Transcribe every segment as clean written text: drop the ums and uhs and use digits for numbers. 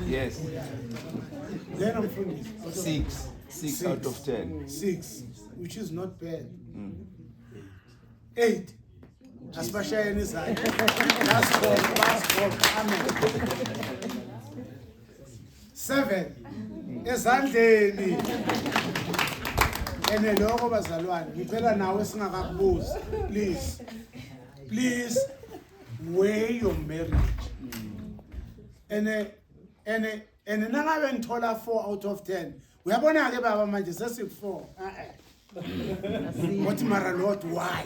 Yes. Then I'm finished. 6 out of 10. 6, which is not bad. 8. Aspashaya nisai. That's God. Amen. 7. Ezandleni. Ene lokho bazalwane, ngicela nawe singakakubuzi. Please weigh your marriage. Ene nangabe ngithola 4 out of 10. Uyabona ke baba manje sesi4. What mara Lord, why?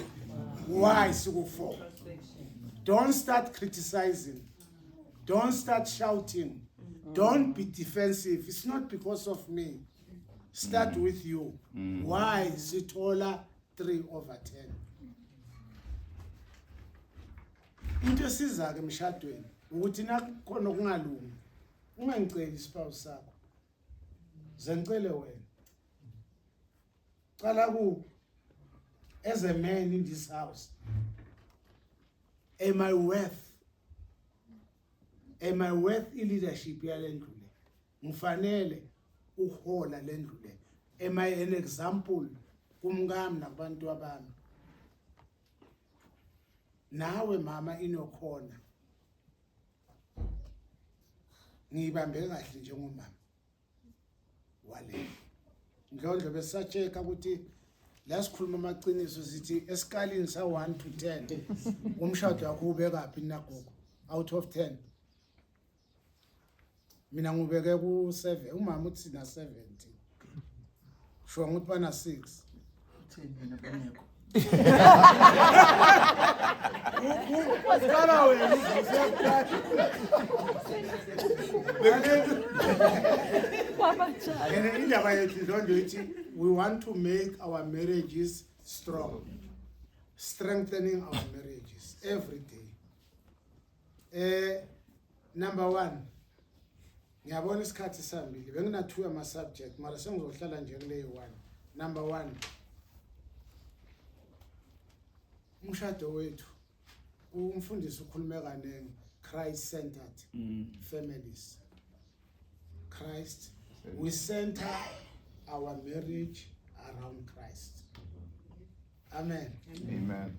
Why siku 4? Don't start criticizing. Don't start shouting. Don't be defensive. It's not because of me. Start with you. Why sithola 3 over 10? Into esiza ke emshadweni ukuthi nakhona kungalungi. Ungangiceli ispouse sakho. Zengicele wena. Qala ku as a man in this house. Am I worth leadership yalendlu le? Ngifanele uhola lendlu le. Am I an example kumngami nakubantu abami? Nawe mama inokhona. Ngibambe kahle njengomama. Wale. Ndlondlo besacheka ukuthi la sikhuluma amaqiniso sithi eskalini sa 1 to 10 umshado wakho ubeka phi nagogo out of 10? Mina ngubeke ku 7, umama uthi na 70. Sho ukuthi bana 6. 10 mina bengekho. Usala wena indaba yethu ndlondlo ithi we want to make our marriages strong, strengthening our marriages every day. Number 1, ngiyabona isikhathi sambili bengina 2 ama subject mara sengizohlala nje kuleyo 1. Number 1, umshado wethu umfundisi ukhulume kanengi Christ-centered families. Christ, we center our marriage around Christ. Amen. Amen.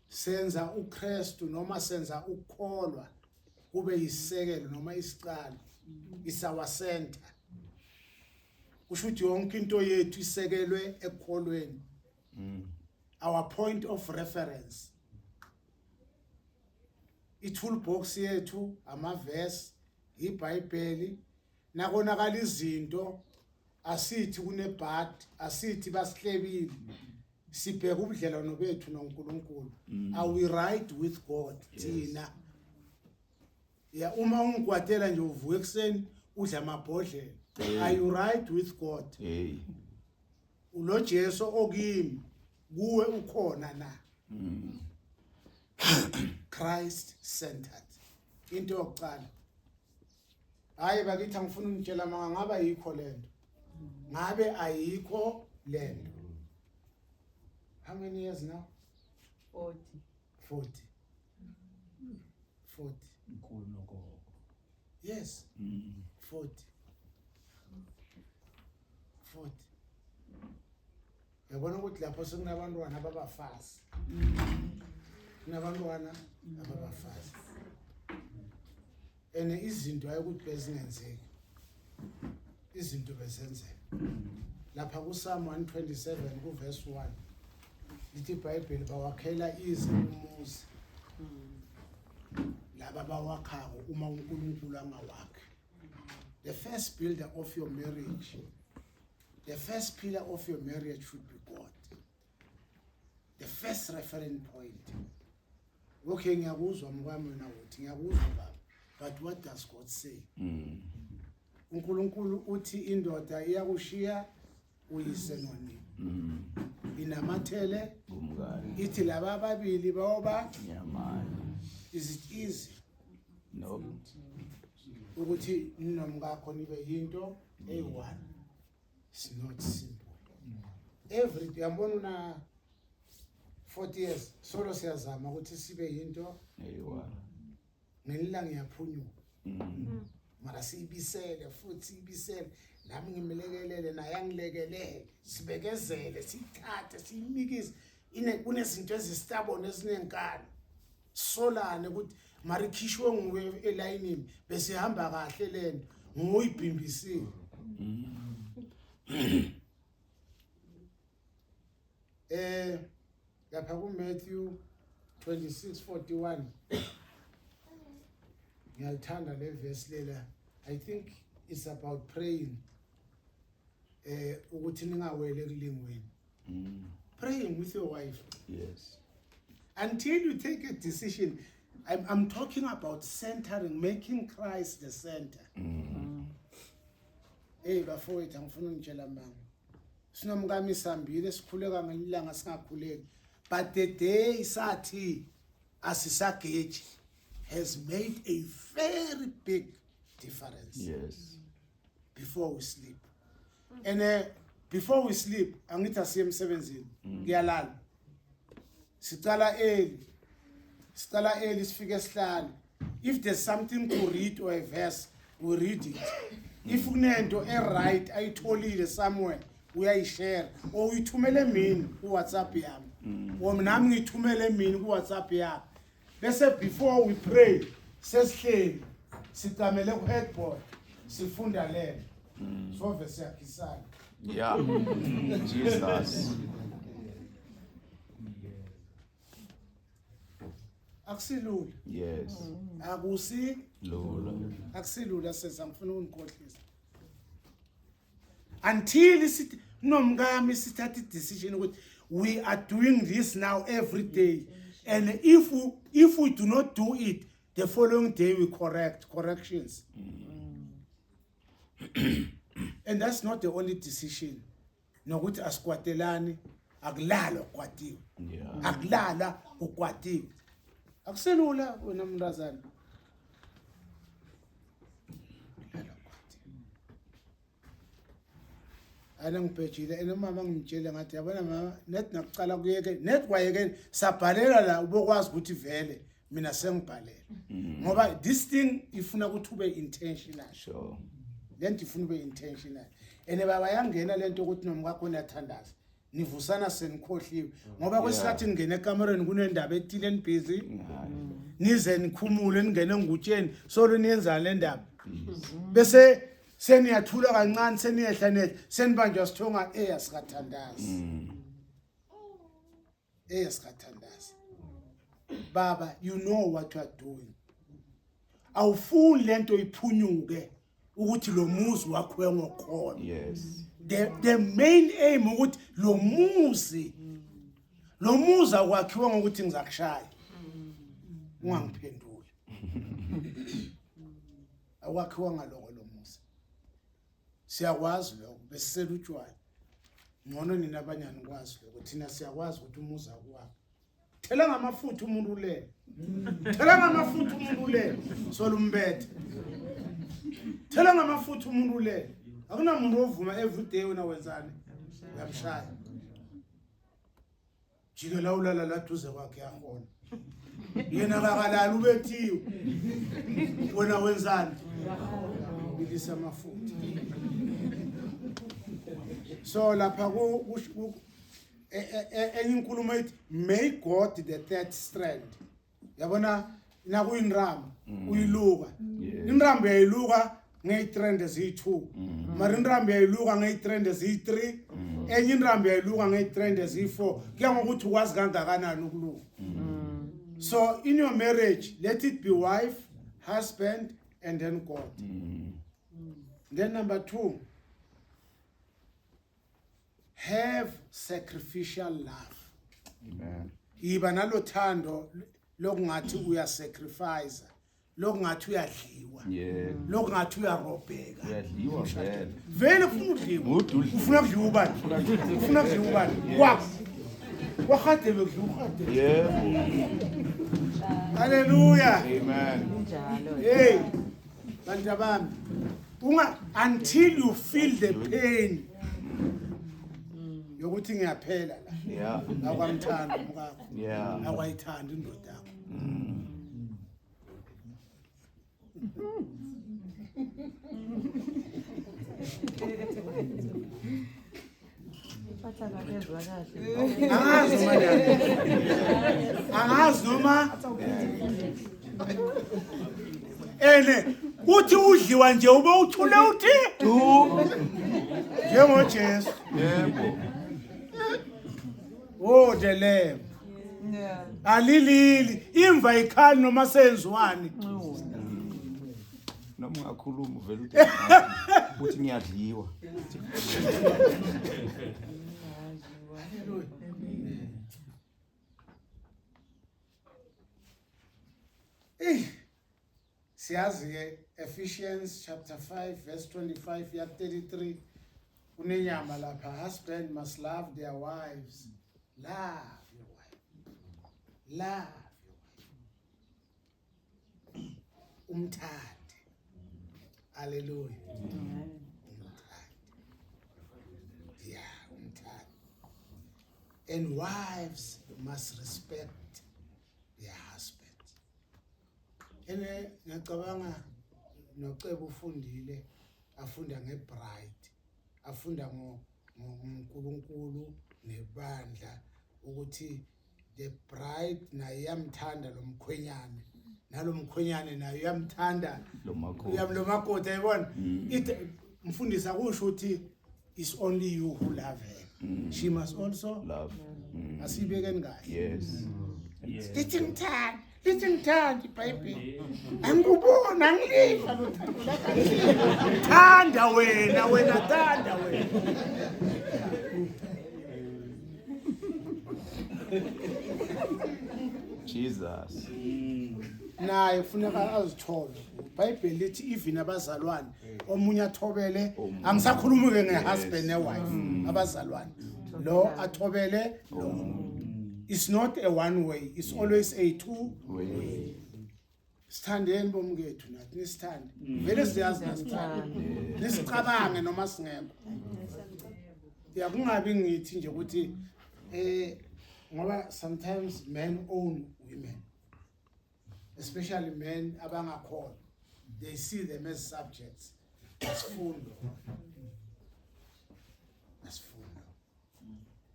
Senza uKristu noma senza ukukholwa kube yisekelo noma isiqalo. Is our center. Kusho ukuthi yonke into yethu isekelwe ekukholweni. Our point of reference. I-toolbox yethu ama-verse, iBhayibheli, nakonakala izinto asithi kunebhad, asithi basihlebile. Sibheka ubudlelwano bethu noNkulunkulu. Are we right with God? Thina. Ya uma ungigwadela nje uvuka ekseni udla amabhodlela. Are you right with God? Ulo Jesu okimi kuwe ukhona na? Christ centered. Into yokuqala. Hayi bakithi ngifuna unitshela manga ngaba yikho lento. Ngabe ayikho lento. How many years now? 40. 40. Nkulu noko. Yes. 40. Yabona ukuthi lapho sekunabantwana ababafazi. Kunabantwana ababafazi. Ene izinto ayikuthi bezingenzeki. Izinto bezenzeka. Lapha ku Psalm 127 ku verse 1. Lithi iBhayibheli bawakhela ize umuzi. Laba bawakhako uma uNkulunkulu angawakhi. The first builder of your marriage, the first pillar of your marriage should be God. The first reference point. Okay, ngiyakuzwa mkwami wena uthi ngiyakuzwa baba. But what does God say? uNkulunkulu uthi indoda iyakushiya uyise nonini. Inamathele Umngane. ithi laba ababili bayoba Nyamani. is it easy? No. Ukuthi nomkakho nibe yinto eyi1. It's not simple. Every day yabona una 40 years solo siyazama ukuthi sibe yinto Eyiwa. ngelila ngiyaphunyuka mara siyibisele futhi ibisele nami ngimlekelele naye angilekelele sibekezele sithathe siyimikise kunezinto ezistabone ezinenkani solane ukuthi mari khishwe nguwe elayinini bese hamba kahle lento ngoyibhimbisile lapha ku Matthew 26:41 ngiyalithanda le verse lela. I think it's about praying ukuthi ningawele kulingweni. Praying with your wife. Yes. Until you take a decision. I'm talking about centering, making Christ the center. Hey bafowethu angifuna ungitshela mama. Sinomkami sambile sikhuleka ngelanga singakhuleki. But the day sathi asisageji has made a very big difference. Yes. Before we sleep. And before we sleep, angithi asiye emsebenzini. Ngiyalala. Sicala early sifike sihlale. If there's something to read or a verse, we read it. If kunento right ayitholile somewhere, uyayishare or uyithumele mina ku WhatsApp yami. Or nami ngithumele mina ku WhatsApp yami. Bese before we pray, sesihleli siqamele ku headboard, sifunda lelo. So verse yakhisana. Yeah. Jesus. Akusilula. Yes. Akusi Lord. akusilula sesangifuna unikhohlisa. Until sithi nomkami sithatha decision ukuthi we are doing this now every day, and if we do not do it, the following day we corrections. And that's not the only decision. Nokuthi asikwatelani akulala ukwatiwe. Yeah. Akulala ukwatiwe. Akuselula wena mntazana. Ana ngibhejile enomama ngimtshela ngathi yabona mama net nakucala kuyeke net kwayeke sabhalela la ubokwazi ukuthi vele mina sengibhalela. Ngoba this thing ifuna ukuthi ube intentional. Sure. Lento ifuna ube intentional. Ene baba yangena lento ukuthi nomkakho uyathandaza. Nivusana senikhohliwe ngoba kwesikhathi ngene ekamereni kunendaba ethile busy. Nize nikhumule ningene ngutsheni solo niyenza le ndaba. Bese seniyathula kancane seniyehla senibanjwa sithonga eyasikathandazi. Eyasikathandazi. Baba, you know what you are doing. Awufuni lento iphunyuke ukuthi lo muzi wakho ngokhona. Yes. The main aim ukuthi lo muzi akwakhiwa ngokuthi ngizakushaya. Ungangiphenduli. Awakhiwa ngaloko lo muzi. Siyakwazi lokho besisela utshwala. Ngcono nina abanyani kwazi lokho thina siyakwazi ukuthi umuzi akwakho. Thela ngamafutha umuntu ulele. Thela ngamafutha umuntu ulele. Solumbethe. Thela ngamafutha umuntu ulele. Akunamuntu ovuma every day wena wenzani? Uyamshaya. Jike la ulala la duze kwakhe yakhona. Yena kakalala ubethiwe. Wena wenzani? Bilisa amafutha. So lapha enye inkulumo ethi may God the third strand. Yabona nakuyinramba uyiluka. Inramba yayiluka ngeyitrend eziyi2. Mara inramba yayiluka ngeyitrend eziyi3. Enye inramba yayiluka ngeyitrend eziyi4. Kuya ngokuthi ukwazi kangakanani ukuluka. So in your marriage, let it be wife, husband, and then God. Then number 2, have sacrificial love. Amen. Iba nalo thando lokungathi uyasacrifice, lokungathi uyadliwa. Yeah. Lokungathi uyarobheka. Uyadliwa vele. Vele ufuna udliwa. Ududliwa. Ufuna kudliwa ubani? Ufuna kudliwa ubani? Kwakho. Wakhade bekudliwa. Yeah. Hallelujah. Amen. Hey, bantu bami. Until you feel the pain. Yokuthi ngiyaphela la. Yeah. Akwamthanda umkakho. Yeah. Akwayithanda indoda yakho. Angazi noma ene uthi udliwa nje ube uthule uthi njengoJesu. Yebo. Oh the lamb. Yeah. Alilili imva ikhali noma senziwani. Noma ungakhuluma uvela uthi ngiyadliwa. Siyazi ke Ephesians chapter 5 verse 25 ya 33 kunenyama lapha, husband must love their wives. Love your wife. Love your wife. Umthande. Hallelujah. Umthande. Yeah, umthande. And wives must respect their husbands. Ene ngicabanga noCebo ufundile, afunda ngebride, afunda ngoNkulunkulu nebandla ukuthi the bride naye yamthanda lo mkhwenyane, nalo mkhwenyane naye yamthanda Lo makoti. lo makoti, yabona. Mfundisa kusho ukuthi it's only you who love her. She must also Love. asibekeni kahle. Yes. Lithi ngithanda iBhayibheli. Angikubona ngiliva lothando lakho. Thanda wena thanda wena. Jesus. Naye kufuneka azithobe. iBhayibheli lithi even abazalwane omunye athobele, angisakhulumi ke ngehusband newife, abazalwane. Lo athobele lo. It's not a one way, it's always a two way. Sithandeni bomkethu nathi nisithande. Vele siyazi nasithande. Nisicabange noma singekho. Ya kungabi ngithi nje ukuthi ngoba sometimes men own women. Especially men abangakholwa. They see them as subjects. Asifundo.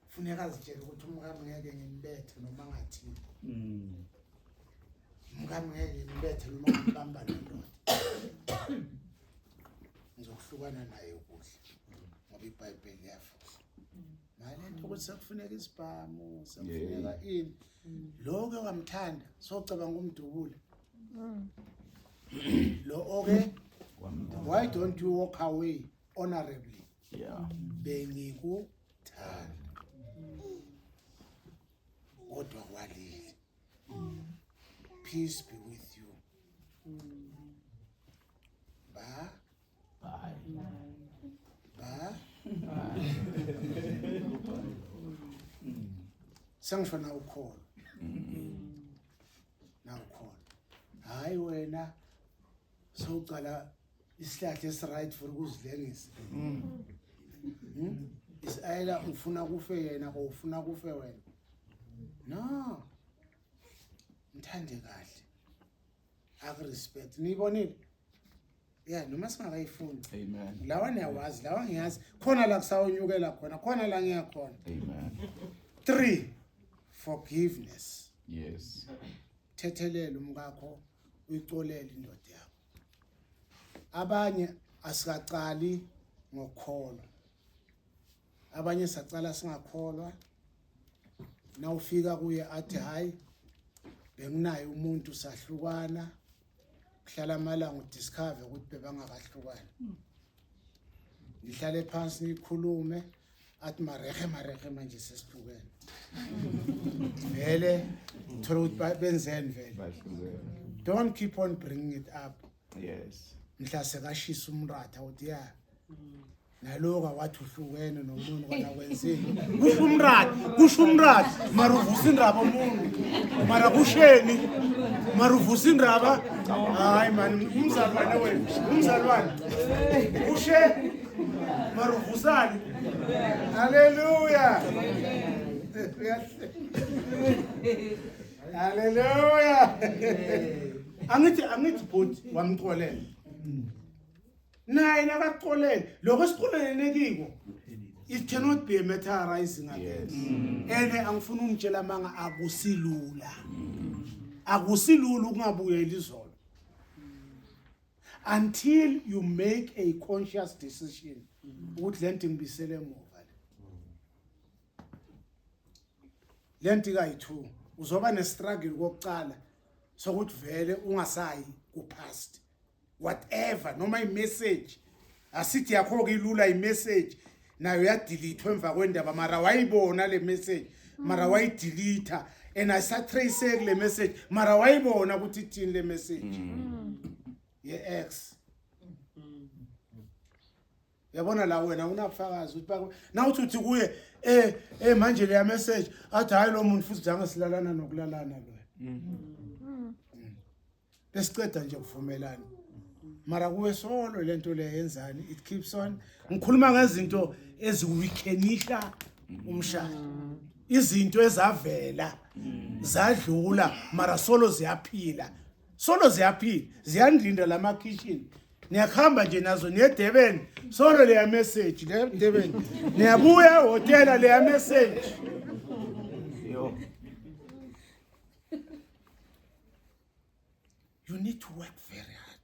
Funeka azitshele ukuthi umkami ngeke ngimbethe noma ngathini. Umkami ngeke ngimbethe noma ngibamba nendoda. Ngizokuhlukana naye kuhle. Ngoba iBhayibheli yafuza. Malento ukuthi sekufuneka isibhamu, sekufuneka ini. Lokho ngamthanda, socabanga umdubule. Lo okay? Why don't you walk away honorably? Yeah. Bengikuthanda. Kodwa kwalile. Peace be with you. Bye. Sangisho na ukhona. Na ukhona. Hayi wena sowucala isihlahla esiright for ukuzilengisa. Isayela ufuna kufe yena or ufuna kufe wena. No. Mthande kahle. Akurespect. Niyibonile? Yeah, noma singakayifuni. Amen. Lawa niyawazi, lawa ngiyazi. Khona la kusawunyukela khona, khona la ngiyakhona. Amen. 3. Forgiveness. Yes. Thethelele umkakho, uyicolele indoda yakho. Abanye asikaqali ngokholwa. Abanye sacala singakholwa. Nawufika kuye athi hayi benginayo umuntu sahlukana. Kuhlala amalanga udiscover ukuthi bebangakahlukana. Nihlale phansi nikhulume athi marehe manje sesihlukene. Vele thola ukuthi benzeni vele. Don't keep on bringing it up. Yes. Mhla sekashisa umratha uthi ya naloka wathi uhlukene nomuntu kana kwenzeni. Kusho umratha mara uvusa indaba umuntu. Mara kusheni mara uvusa indaba. Hayi man umzalwane wena. Umzalwane. Kushe mara uvusani. Hallelujah. Hallelujah. angithi bhuti wamxolela naye nakaxolele lokho siqolelene kiko it cannot be a matter rising again ene angifuna ungitshela manga akusilula ukungabuyela izolo until you make a conscious decision ukuthi lento ngibisele emuva lento kayi2 uzoba ne-struggle kokucala sokuthi vele ungasayi ku-past whatever noma i-message asithi yakho-ke ilula i-message nayo yadelethwa emva kwendaba mara wayibona le message mara wayideleta and ayisatraceki le message mara wayibona ukuthi ithini le message ye-ex yabona la wena unabufakazi ukuthi nawuthi kuye manje le message athi hayi lo muntu futhi jange silalana nokulalana lo besiceda nje kuvumelana mara kuwe solo lento le yenzani it keeps on ngikhuluma ngezinto eziwikenisha umshado izinto ezavela zadlula mara solo ziyaphila ziyandinda lama kitchen niyakhamba nje nazo niyeDurban solo le message le Durban niyabuya hotel le message Yo. you need to work very hard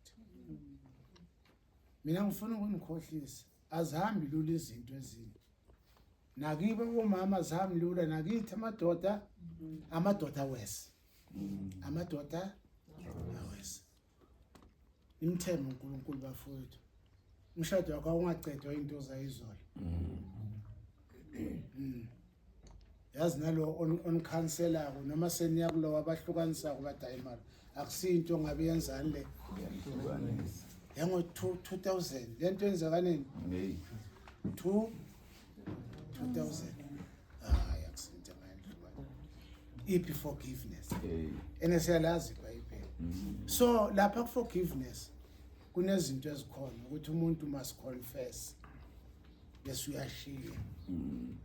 mina ngifuna ukunikhohlisa azihambi lula izinto ezinto nakibe omama azihambi lula nakithi amadoda wese amadoda awese imthembu uNkulunkulu bafowethu umshado wakho ungacedwa into zayizolo yazi nalo on counselor noma seniya kulo abahlukanisa kubadayimali akusinto ngabe yenzani le yango 2000 lento yenza nini 2000 akusinto ngayihluka iphi forgiveness enesiyalazi iBhayibheli so lapha ku forgiveness kunezinto ezikhona ukuthi umuntu must confess bese uyashiya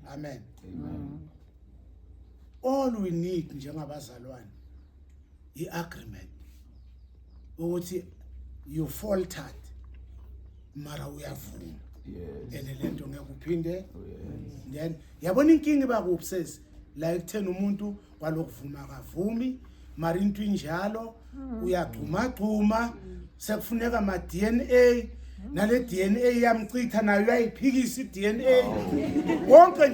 amen all we need njengabazalwane i-agreement ukuthi you faltered mara uyavuma ene lento ngeke uphinde then yabona inkingi bakupsesi la ekuthena umuntu kwalokuvuma akavumi mara into injalo uyagcuma sekufuneka ama DNA nale DNA yamcitha nayo uyayiphikisa iDNA wonke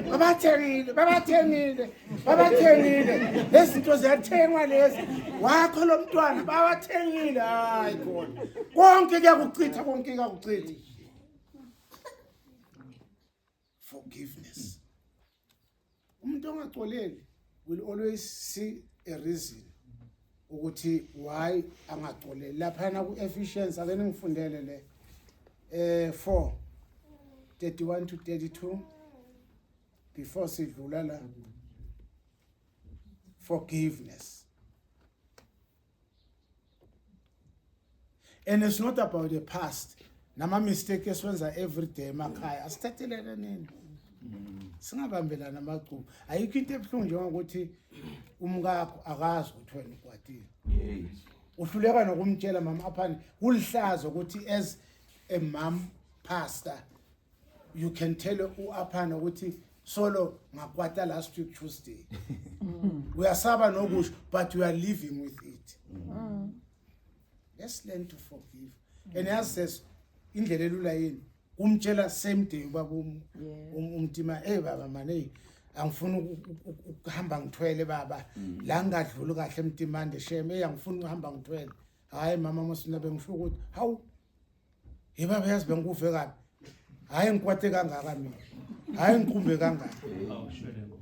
babathengile lezinto ziyathengwa lezi wakho lo mntwana babathengile hayi khona konke kuyakuchitha forgiveness umuntu ongaxoleli will always see a reason ukuthi why angaxoleli lapha na ku Ephesians ake ngifundele le 4:31 to 32 before sidlula la forgiveness and it's not about the past nama mistake esiwenza every day emakhaya asithathelele nini singabambelana amaculo ayikho into ebuhlungu njengokuthi umkakho akazi ukuthi wena ukwatile uhluleka nokumtshela mama aphani kulihlazo ukuthi as a mom pastor you can tell uaphana ukuthi solo ngakwata last week Tuesday uyasaba nokusho but you are living with it let's learn to forgive and as says indlela elula yini umtshela same day ubaba umtima baba mane angifuna ukuhamba ngithwele baba la ngadlula kahle emtimande sheme angifuna ukuhamba ngithwele hayi mama mosinabe ngisho ukuthi hawu yebaba yazi benguve kabi hayi ngikwate kangaka mina hayi ngiqumbe kangaka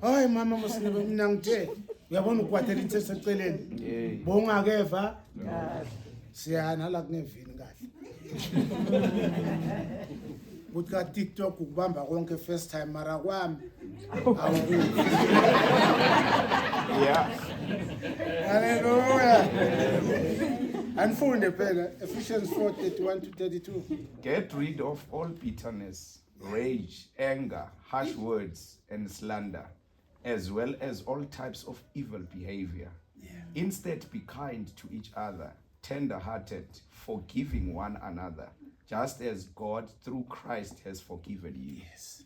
hayi mama mosinabe mina ngithe uyabona ukwatela into eseceleni bongakeva siyana la kunevini kahle ukuthi ka TikTok ukubamba konke first time mara kwami Yeah. Hallelujah. Anfunde phela Ephesians 4:31 to 32. Get rid of all bitterness, rage, anger, harsh words, and slander, as well as all types of evil behavior. Instead, be kind to each other, tender-hearted, forgiving one another, just as God through Christ has forgiven you. Yes.